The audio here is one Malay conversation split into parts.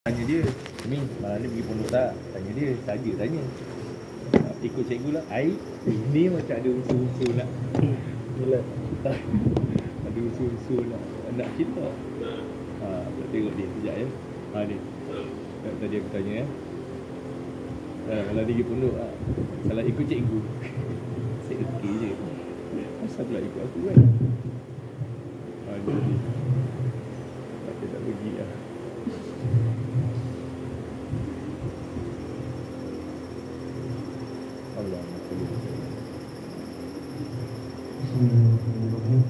Tanya dia, ni malam ni pergi pondok tak? Tanya dia, saja tanya. Ikut cikgu lah. Ini macam ada unsur-unsur nak ada unsur-unsur nak kita. Kita tengok dia sekejap ya. Ni tadi aku tanya ya. Kalau dia pergi pondok salah ikut cikgu. Saya okey je. Asal pula ikut aku kan? Jadi dia tak pergi lah. Allah Bismillahirrahmanirrahim.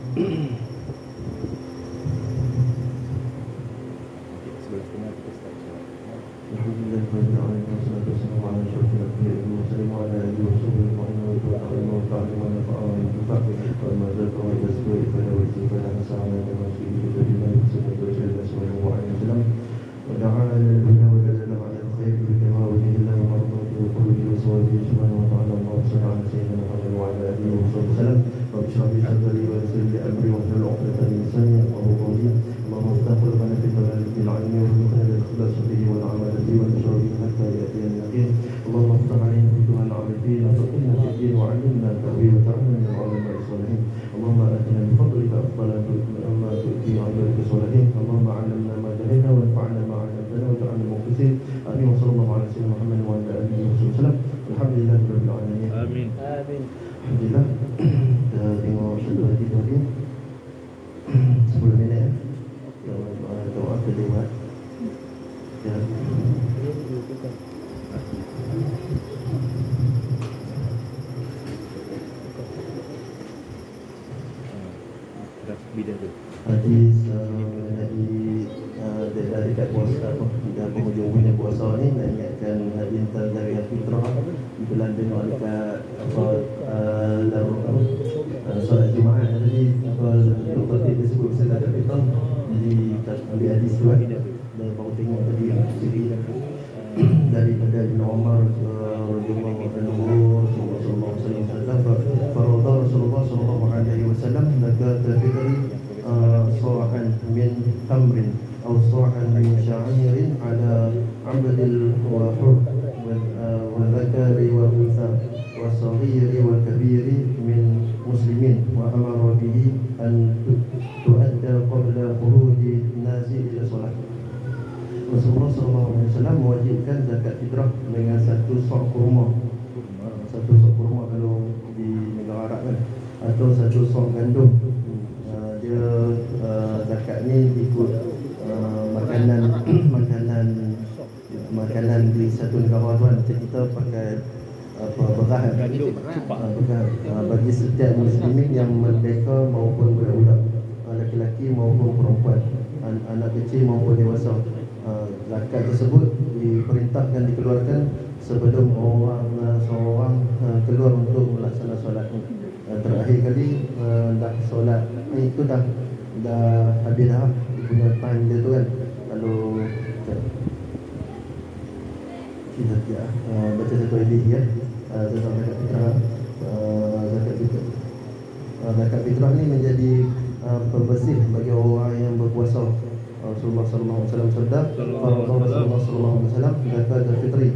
Sebelah tengah kita start solat. Alhamdulillahirrahmanirrahim. Wassalatu wassalamu ala asyrafil anbiya'i wal mursalin wa ala alihi wa sahbihi wa man walah wa ta'ala wa nafa'a wa nafa'a wa mazaka wa yasbu ibadah wa istighfar hasanah wa masjid jadi nabi sallallahu alaihi wasallam wa da'a ila al-huda wa dalla ala al-khair bi kama wajadna wa marḍati wa qawli wa sawbi subhanahu wa ta'ala wa sallallahu sayyidina Muhammad wa ala alihi wa sallam wa bishabi sadri wa sirri amri wa hlul 'uqdatan min lisani yafqahu qawli Allahumma iftah qalbana fi thalatati al-'ilmi wa rzuqna al-ikhlas fihi wal 'amal bihi wa nashri hatta ya'tiyana al-yaqin Allahumma iftah 'alaina futuhan 'arifin wa faqihna fi din wa 'allimna ta'wil wa ta'ammalna min 'ulumi as-salihin Allahumma atina min fadlika afdala ma tu'ti 'ibadaka as-salihin Allahumma 'allimna ma jahilna wa anfa'na ma 'allamtana wa ja'alna mukhlisin amin wa sallallahu ala sayyidina Muhammad wa ala alihi wa sallam alhamdulillahirabbil alamin amin amin. Alhamdulillah. Kita tengok satu hati tadi 10 minit doa kelewat ya. Bidah tu. Hadis dari dekat puasa dah penghujung puasa ni nak ingatkan hadis dari fitrah bulan dengan dekat solat Jumaat tadi Dr. Tib disebut pasal ada fitrah jadi kita ambil hadis tu dan baru tengok tadi daripada Ibn Umar radhiyallahu anhu sallallahu alaihi wasallam farada Rasulullah sallallahu alaihi wasallam zakat fitri sa'an min tamrin aw sa'an min sya'irin ala 'abdil wa hur wa zakari wa unsa wa saghiri wa kabiri min muslimin wa amara bihi an tu'adda qabla khuruji nasi ila solat. Rasulullah SAW mewajibkan zakat fitrah dengan satu sok kurma. Satu sok kurma kalau di negara Arab kan, atau satu sok gandum. Dia zakat ni ikut makanan di satu negara tuan. Kita pakai beras bagi setiap muslimin yang merdeka maupun budak-budak, lelaki maupun perempuan, anak kecil maupun dewasa. Zakat tersebut diperintahkan dikeluarkan sebelum seorang keluar untuk melaksanakan solat. Terakhir kali dah solat itu dah habis dah dia punya time dia tu kan. Kalau kita baca satu hadis ya tentang zakat fitrah. Zakat fitrah ni menjadi pembersih bagi orang yang berpuasa. Rasulullah sallallahu alaihi wasallam sabda, Rasulullah sallallahu alaihi wasallam zakat fitri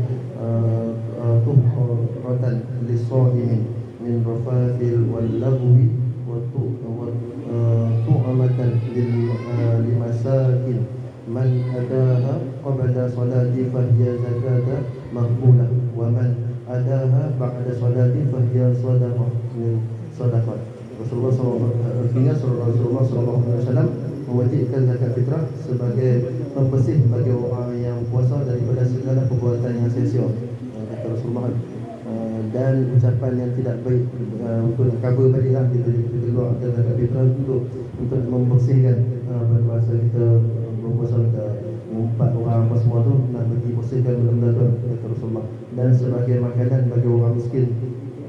tuhuratan lis-sha'imin min rafathil wal lagwi wa tu'amatan limasakin man adaha qabla salati fahiya zakata maqbulah wa man adaha ba'da salati fahiya sadaqah min sadaqat. Rasulullah sallallahu alaihi wasallam mewajibkan zakat fitrah sebagai pembersih bagi orang yang puasa daripada segala perbuatan yang sia-sia, kata Rasulullah. Dan ucapan yang tidak baik untuk cover baliklah kita keluarkan zakat fitrah untuk membersihkan bahasa kita berpuasa kita empat orang apa semua tu nak bagi bersihkan benda-benda tu, kata Rasulullah. Dan sebagai makanan bagi orang miskin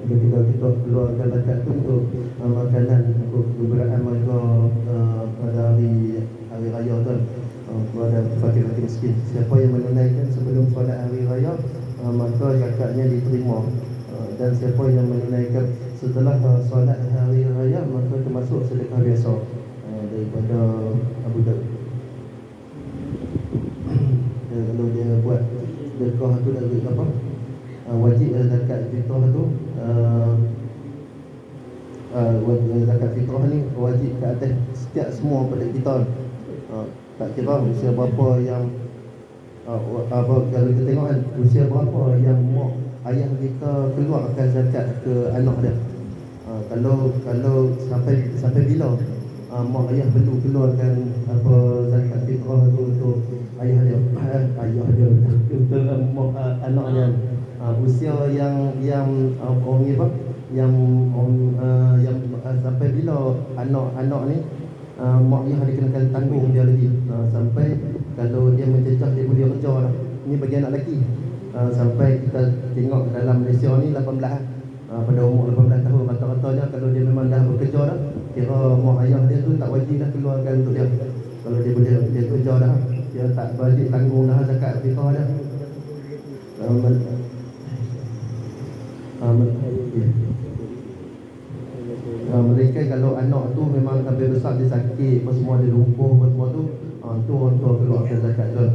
ketika kita keluarkan zakat tu untuk makanan untuk keberadaan mereka pada hari raya tu kepada fakir-fakir miskin. Siapa yang menunaikan sebelum solat hari raya maka zakatnya diterima, dan siapa yang menunaikan setelah solat hari raya maka termasuk sedekah biasa daripada Abu Daud. Kalau apa, wajib zakat fitrah tu, zakat fitrah ni wajib ke atas setiap semua pada kita. Tak kira usia berapa yang kalau kita tengok kan, usia berapa yang mak ayah kita keluarkan zakat ke anak dia. Kalau sampai bila mak ayah perlu keluarkan apa zakat fitrah tu untuk ayah dia untuk anak dia. Usia yang orang ni apa, yang sampai bila anak ni mak ayah dia kenakan tanggung dia lagi, sampai kalau dia mencecah dia boleh kerja dah. Ni bagi anak lelaki. Sampai kita tengok dalam Malaysia ni 18 pada umur 18 tahun rata-ratanya kalau dia memang dah bekerja dah, kira mak ayah dia tu tak wajib dah keluarkan untuk dia. Kalau dia boleh dia kerja dah, dia tak wajib tanggung dah zakat fitrah dah. Mereka kalau anak tu memang sampai besar dia sakit apa semua, dia lumpuh apa semua tu, tu orang tua keluarkan zakat tu.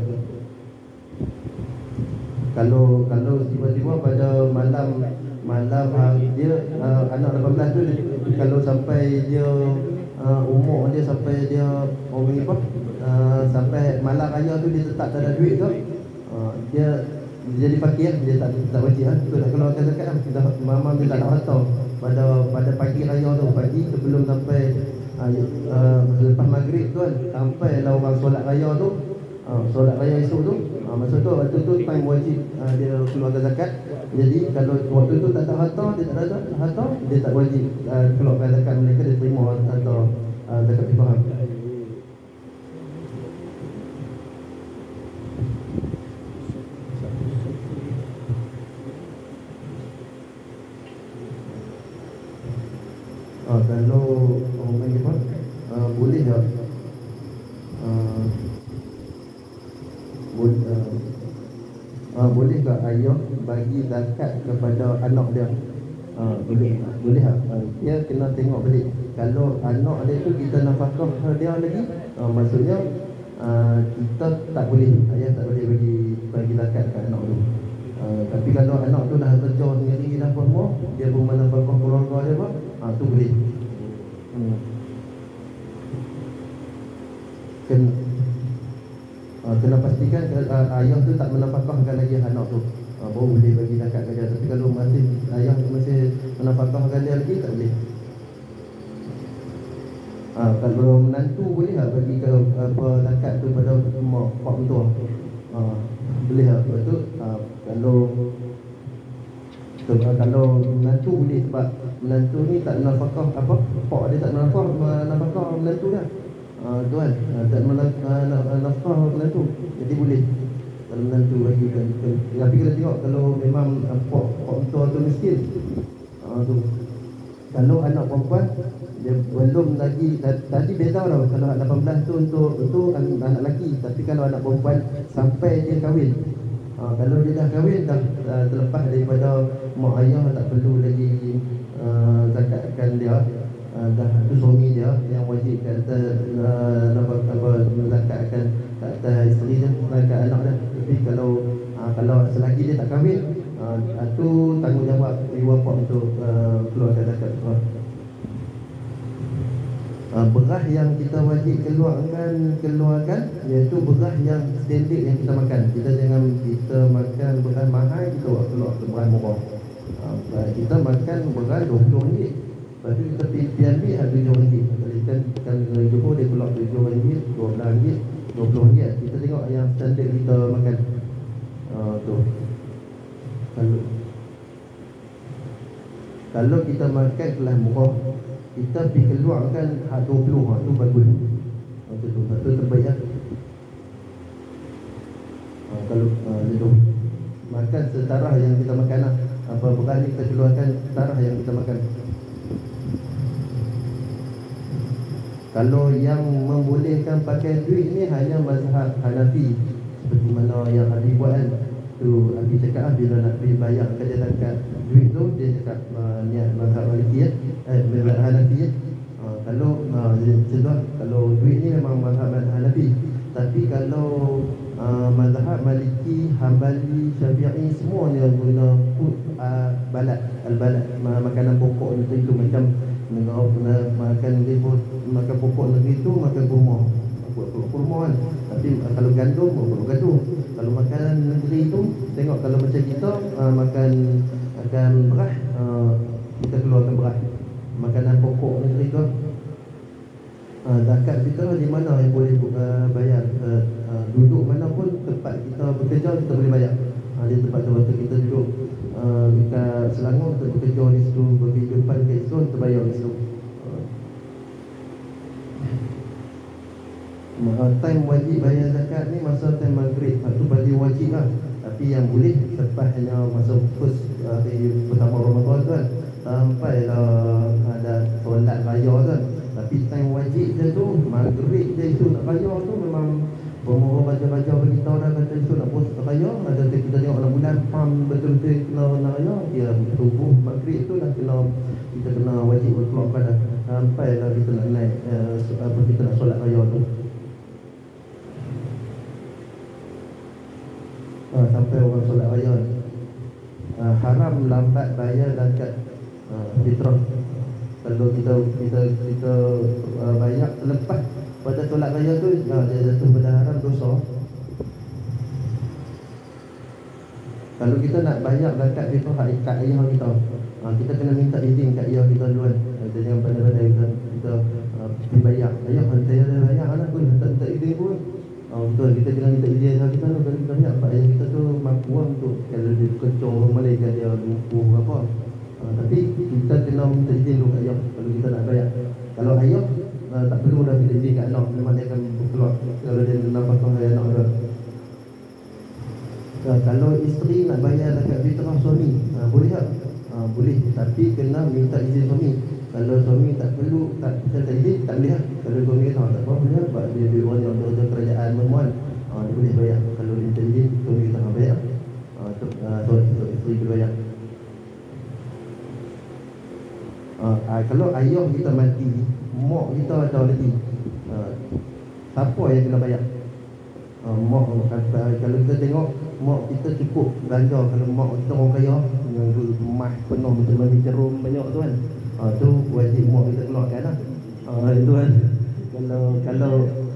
Kalau tiba-tiba pada malam dia anak 18 tu, kalau sampai dia umur dia sampai dia orang ni apa, sampai malam raya tu dia tetap tak ada duit tu, dia jadi fakir, dia tak wajib tu nak keluarkan zakat lah. Memang dia tak nak harta pada pagi raya tu, pagi sebelum sampai lepas maghrib tu kan, sampai lah orang solat raya tu, solat raya esok tu, masa tu waktu tu time wajib dia keluarkan zakat. Jadi kalau waktu tu tak ada harta, dia tak ada harta, dia tak wajib keluarkan zakat. Mereka dia terima harta zakat fitrah. Kalau orang panggil apa, boleh tak boleh tak ayah bagi zakat kepada anak dia? Boleh tak? Dia kena tengok balik. Kalau anak dia tu kita nafkah dia lagi, maksudnya kita tak boleh, ayah tak boleh bagi zakat kat anak tu. Tapi kalau anak tu dah kerja sendiri dah apa semua, dia pun menafkah keluarga dia apa, tu boleh. Kena pastikan ayah tu tak menafkahkan lagi anak tu, baru boleh bagi zakat ke dia. Tapi kalau ayah masih menafkahkan dia lagi, tak boleh. Kalau menantu boleh tak bagi ke apa zakat tu pada mak pak mentua? Boleh tak? Betul. Kalau menantu boleh, sebab menantu ni tak nafkah apa, pak dia tak nafkah menantu dia. Tuan tak nafkah menantu, jadi boleh kalau menantu bagi kan. Tapi kita tengok kalau memang pak mentua tu miskin, tu. Kalau anak perempuan dia belum lagi, tadi beza tau. Kalau anak 18 tu untuk anak lelaki, tapi kalau anak perempuan sampai dia kahwin, kalau dia dah kahwin, dah terlepas daripada mak ayah, tak perlu lagi zakatkan dia, dah tu suami dia yang wajib kata zakatkan kat atas isteri dia, kat anak dia. Tapi kalau selagi dia tak kahwin, tu tanggungjawab ibu bapa untuk keluarkan zakat. Beras yang kita wajib keluarkan iaitu beras yang standard yang kita makan. Kita jangan kita makan beras mahal, kita keluar beras murah. Kita makan beras RM20, lepas tu kita pergi ambil RM7. Kan Johor dia keluar RM7, RM12, RM20. Kita tengok yang standard kita makan. Tu. Kalau kita makan kelas murah, kita pergi keluarkan RM20, tu bagus. Tu terbaik lah. Kalau itu makan setaraf yang kita makan lah. Apa beras ni kita keluarkan setaraf yang kita makan. Kalau yang membolehkan pakai duit ni hanya mazhab Hanafi, seperti mana yang Habib buat kan. Tu Habib cakap bila nak pergi bayar kerja zakat duit tu, dia cakap niat mazhab Maliki mazhab Hanafi. Kalau duit ni memang mazhab Hanafi. Tapi kalau mazhab Maliki, Hambali, Syafi'i semua ni guna balat, al-balat, makanan pokok itu macam negara makan pokok negeri itu makan kurma. Buat kurma kan. Tapi kalau gandum buat gandum. Kalau makanan negeri itu tengok kalau macam kita makan beras, kita keluarkan beras. Makanan pokok negeri tu zakat kita di mana yang boleh bayar, duduk mana pun tempat kita bekerja kita boleh bayar. Di tempat tempat kita duduk dekat Selangor kita bekerja di situ, berkehidupan kat situ, kita bayar di situ. Time wajib bayar zakat ni masa time maghrib, itu bagi wajib lah. Tapi yang boleh lepas hanya masa first hari pertama Ramadan tu kan, sampai ada solat raya tu kan. Tapi time wajib je tu, maghrib je itu nak raya tu memang pemohon baca-baca beritahu dah kata itu nak post raya. Ada kita tengok dalam bulan betul-betul kena raya, dia tubuh maghrib tu dah kena, kita kena wajib berkeluarkan dah. Sampai lah kita nak naik kita nak solat raya tu. Sampai orang solat raya haram lambat bayar zakat fitrah. Kalau kita bayar lepas pada solat raya tu, dia jatuh pada haram, dosa. Kalau kita nak bayar zakat fitrah kat ayah kita, kita kena minta izin kat ayah kita duluan. Kita jangan pandai-pandai kita pergi bayar. Ayah saya dah bayar anak pun tak izin pun. Betul, kita kena minta izin ayah kita tu. Kalau kita bayar, ayah kita tu mampu untuk kalau dia kencung orang Malaysia dia lumpuh apa. Tapi kita kena minta izin dulu kat ayah kalau kita nak bayar. Kalau ayah tak perlu dah minta izin kat anak, memang dia akan keluar kalau dia nak potong dari anak dia. Kalau isteri nak bayar zakat fitrah suami, boleh tak? Boleh, tapi kena minta izin suami. Kalau suami tak perlu, tak izin, tak boleh lah. Kalau suami kata tak apa, boleh lah. Sebab dia orang yang bekerja kerajaan memuan, dia boleh bayar. Kalau dia minta izin, suami kita nak bayar, isteri boleh bayar. Kalau ayah kita mati, mak kita ada lagi, siapa yang kena bayar? Mak, kalau kita tengok mak kita cukup belanja. Kalau mak kita orang kaya yang rumah penuh macam cerum banyak tu kan, tu wajib mak kita keluarkan lah. Itu kan.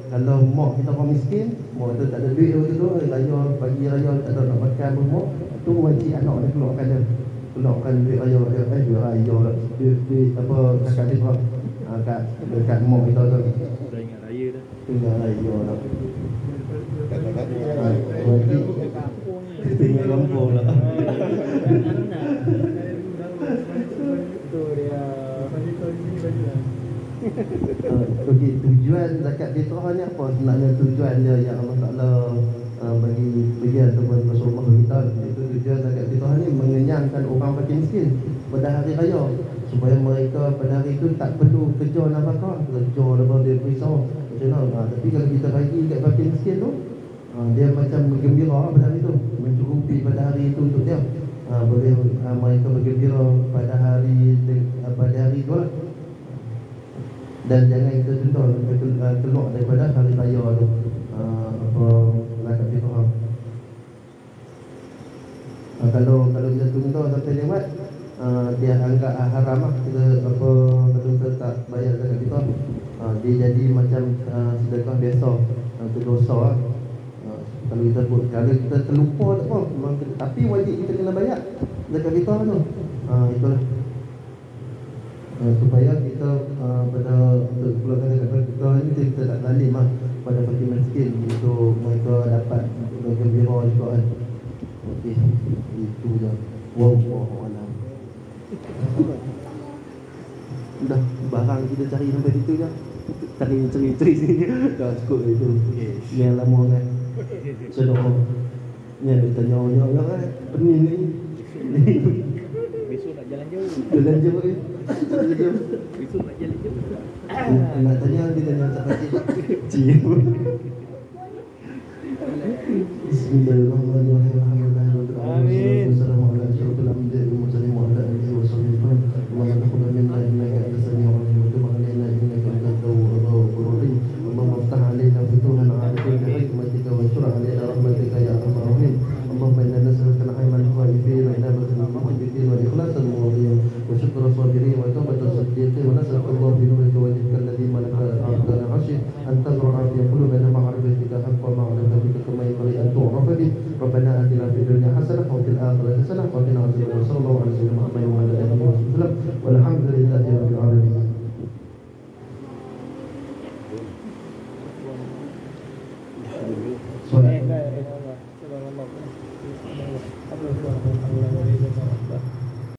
Kalau mak kita orang miskin, mak kita tak ada duit tu, raya pagi raya tak ada nak makan pun mak, tu wajib anak dia keluarkan dia. Keluarkan duit raya dia, duit apa zakat fitrah kat mak kita tu. Dah ingat raya dah. Tinggal raya dah. Wajib tinggal kampung lah. Okey, tujuan zakat fitrah ni apa sebenarnya? Tujuan dia yang Allah Ta'ala bagi ataupun Rasulullah kita, itu tujuan zakat fitrah ni mengenyangkan orang fakir miskin pada hari raya, supaya mereka pada hari itu tak perlu kerja nafkah, kerja lepas dia risau macam mana. Tapi kalau kita bagi kat fakir miskin tu, dia macam bergembira pada hari itu, mencukupi pada hari itu untuk dia. Boleh mereka bergembira pada hari itu lah. Dan jangan kita tunda keluar daripada hari raya tu, zakat fitrah. Kalau kita tunda sampai lewat, dia anggap haram lah. Kalau kita tak bayar zakat fitrah, dia jadi macam sedekah biasa, itu dosa lah. Kalau kita terlupa tak apa, tapi wajib kita kena bayar zakat fitrah tu. Itulah supaya kita pada untuk keluarkan zakat fitrah ni, kita tak zalim lah pada fakir miskin, untuk mereka dapat bergembira juga kan. Okey, itu je. Wallahu a'lam. Dah barang kita cari sampai situ je. Cari sini. Dah cukup itu. Yang lama kan. Sedang ni ada tanya kan. Pening ni. Besok nak jalan jauh. Jalan jauh ni. Besok nak jalan jauh. Nak tanya dia tanya tak pasti. Cium. Bismillahirrahmanirrahim. Amin. Assalamualaikum warahmatullahi wabarakatuh. حسنة وقنا عذاب النار. صلى الله على سيدنا محمد وعلى آله وصحبه وسلم والحمد لله رب العالمين. Subhanallah.